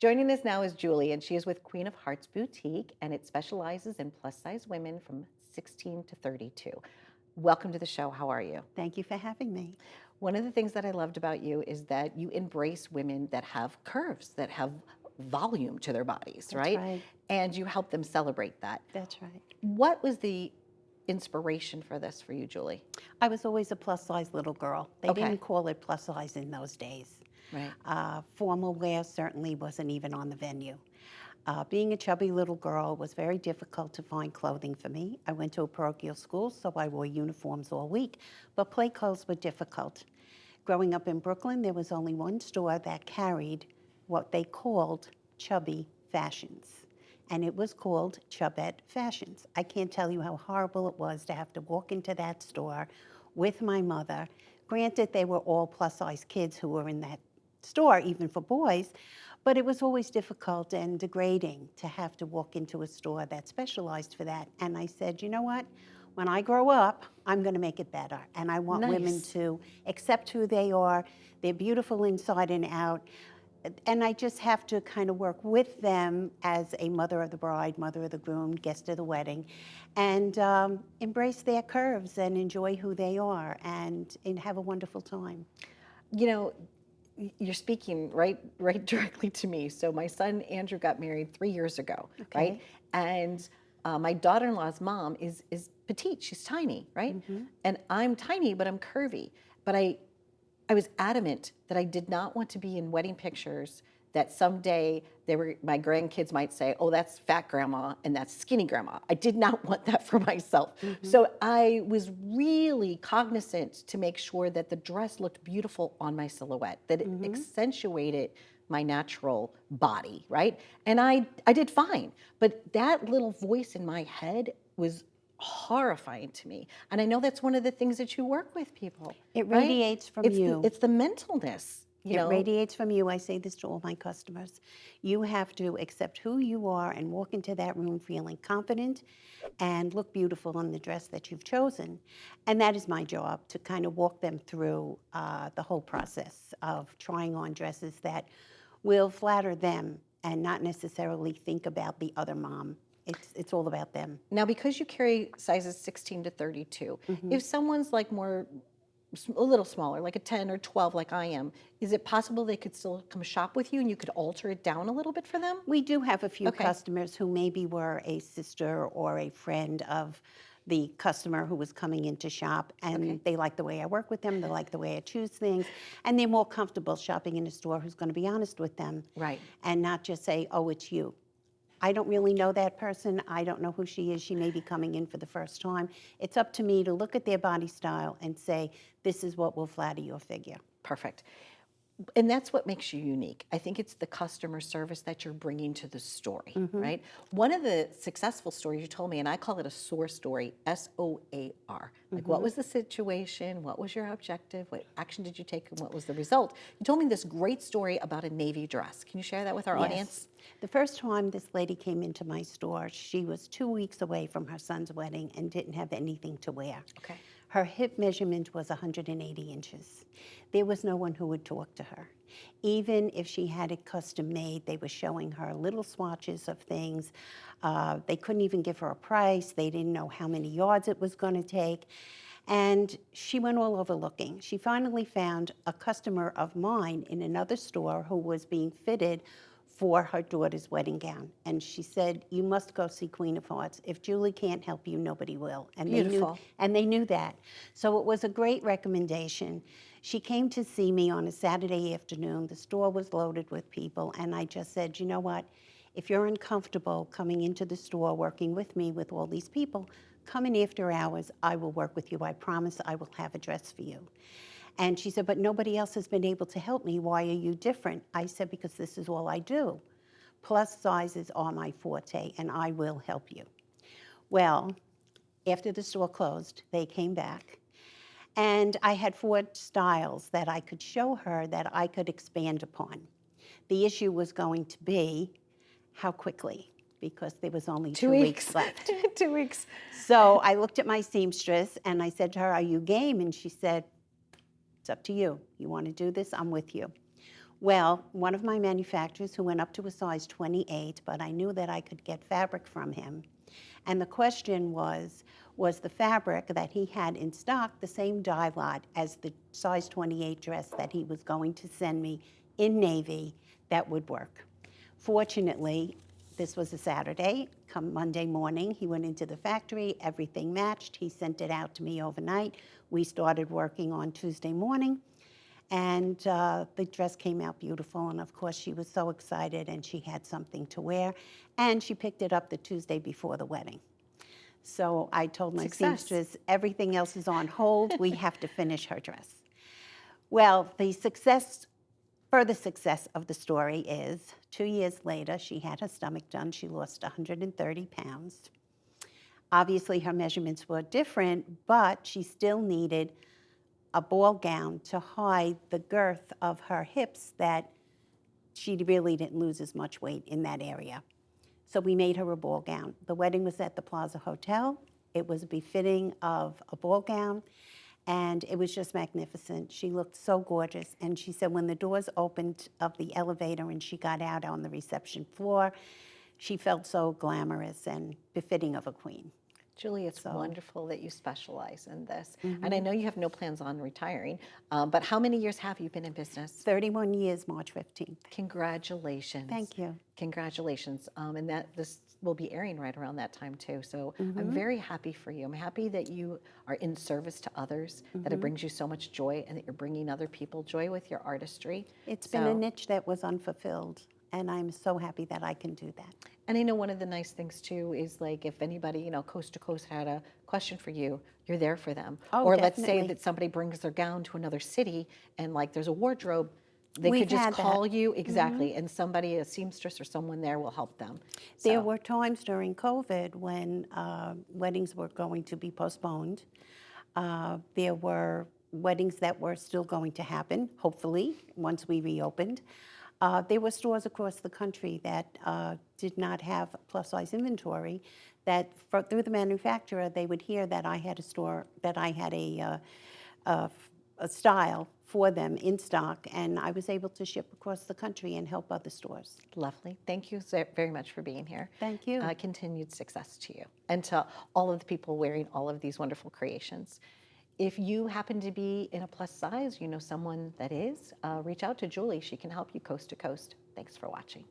Joining us now is Julie, and she is with Queen of Hearts Boutique, and it specializes in plus-size women from 16 to 32. Welcome to the show. How are you? Thank you for having me. One of the things that I loved about you is that you embrace women that have curves, that have volume to their bodies, That's right? right. And you help them celebrate that. That's right. What was the inspiration for this for you, Julie? I was always a plus size little girl. They Okay. didn't call it plus size in those days. Right. Formal wear certainly wasn't even on the venue. Being a chubby little girl was very difficult to find clothing for me. I went to a parochial school, so I wore uniforms all week, but play clothes were difficult. Growing up in Brooklyn, there was only one store that carried what they called chubby fashions, and it was called Chubette Fashions. I can't tell you how horrible it was to have to walk into that store with my mother. Granted, they were all plus-size kids who were in that store, even for boys, but it was always difficult and degrading to have to walk into a store that specialized for that. And I said, you know what? When I grow up, I'm going to make it better. And I want women Nice. to accept who they are. They're beautiful inside and out. And I just have to kind of work with them as a mother of the bride, mother of the groom, guest of the wedding, and embrace their curves and enjoy who they are and have a wonderful time. You know, you're speaking right directly to me. So my son Andrew got married 3 years ago, right? Okay. And my daughter-in-law's mom is petite. She's tiny, right? And I'm tiny, but I'm curvy. But I was adamant that I did not want to be in wedding pictures that someday my grandkids might say, oh, that's fat grandma and that's skinny grandma. I did not want that for myself. So I was really cognizant to make sure that the dress looked beautiful on my silhouette, that it accentuated my natural body, right? And I did fine. But that little voice in my head was horrifying to me. And I know that's one of the things that you work with people. It Right? radiates from you. It's the mentalness, you It know. radiates from you. I say this to all my customers. You have to accept who you are and walk into that room feeling confident and look beautiful in the dress that you've chosen. And that is my job, to kind of walk them through the whole process of trying on dresses that will flatter them and not necessarily think about the other mom. It's all about them. Now, because you carry sizes 16 to 32, if someone's like a little smaller, like a 10 or 12 like I am, is it possible they could still come shop with you and you could alter it down a little bit for them? We do have a few Okay. customers who maybe were a sister or a friend of the customer who was coming in to shop, and they like the way I work with them, they like the way I choose things, and they're more comfortable shopping in a store who's going to be honest with them. Right. And not just say, oh, it's you. I don't really know that person. I don't know who she is. She may be coming in for the first time. It's up to me to look at their body style and say, this is what will flatter your figure. Perfect. And that's what makes you unique. I think it's the customer service that you're bringing to the story, right? One of the successful stories you told me, and I call it a SOAR story, SOAR. Like, what was the situation? What was your objective? What action did you take? And what was the result? You told me this great story about a navy dress. Can you share that with our audience? The first time this lady came into my store, she was 2 weeks away from her son's wedding and didn't have anything to wear. Okay. Her hip measurement was 180 inches. There was no one who would talk to her. Even if she had it custom made, they were showing her little swatches of things. They couldn't even give her a price. They didn't know how many yards it was going to take. And she went all over looking. She finally found a customer of mine in another store who was being fitted for her daughter's wedding gown. And she said, you must go see Queen of Hearts. If Julie can't help you, nobody will. And Beautiful. they knew that. So it was a great recommendation. She came to see me on a Saturday afternoon. The store was loaded with people. And I just said, you know what? If you're uncomfortable coming into the store, working with me with all these people, come in after hours. I will work with you. I promise I will have a dress for you. And she said, but nobody else has been able to help me. Why are you different? I said, because this is all I do. Plus sizes are my forte, and I will help you. Well, after the store closed, they came back. And I had 4 styles that I could show her that I could expand upon. The issue was going to be how quickly, because there was only 2 weeks left. 2 weeks. So I looked at my seamstress, and I said to her, are you game? And she said, it's up to you. You want to do this? I'm with you. Well, one of my manufacturers who went up to a size 28, but I knew that I could get fabric from him. And the question was the fabric that he had in stock the same dye lot as the size 28 dress that he was going to send me in navy that would work? Fortunately, this was a Saturday. Come Monday morning, he went into the factory, everything matched. He sent it out to me overnight. We started working on Tuesday morning. And the dress came out beautiful, and of course she was so excited, and she had something to wear, and she picked it up the Tuesday before the wedding. So I told my Success. seamstress, everything else is on hold, we have to finish her dress. Well, further success of the story is 2 years later, she had her stomach done, she lost 130 pounds. Obviously her measurements were different, but she still needed a ball gown to hide the girth of her hips that she really didn't lose as much weight in that area. So we made her a ball gown. The wedding was at the Plaza Hotel. It was befitting of a ball gown, and it was just magnificent. She looked so gorgeous, and she said when the doors opened of the elevator and she got out on the reception floor, she felt so glamorous and befitting of a queen. Julie, it's So- wonderful that you specialize in this. And I know you have no plans on retiring, but how many years have you been in business? 31 years, March 15th. Congratulations. Thank you. Congratulations. And that this will be airing right around that time too. So I'm very happy for you. I'm happy that you are in service to others, that it brings you so much joy, and that you're bringing other people joy with your artistry. It's been a niche that was unfulfilled, and I'm so happy that I can do that. And I know one of the nice things too is like if anybody, coast to coast had a question for you, you're there for them. Oh, or let's say definitely. that somebody brings their gown to another city and like there's a wardrobe, they We've could just had that. call you, exactly, and somebody, a seamstress or someone there will help them. There So, were times during COVID when weddings were going to be postponed. There were weddings that were still going to happen, hopefully, once we reopened. There were stores across the country that did not have plus-size inventory, that through the manufacturer, they would hear that I had a store, that I had a style for them in stock, and I was able to ship across the country and help other stores. lovely. Thank you so very much for being here. Thank you. Continued success to you and to all of the people wearing all of these wonderful creations. If you happen to be in a plus size, you know someone that is, reach out to Julie. She can help you coast to coast. Thanks for watching.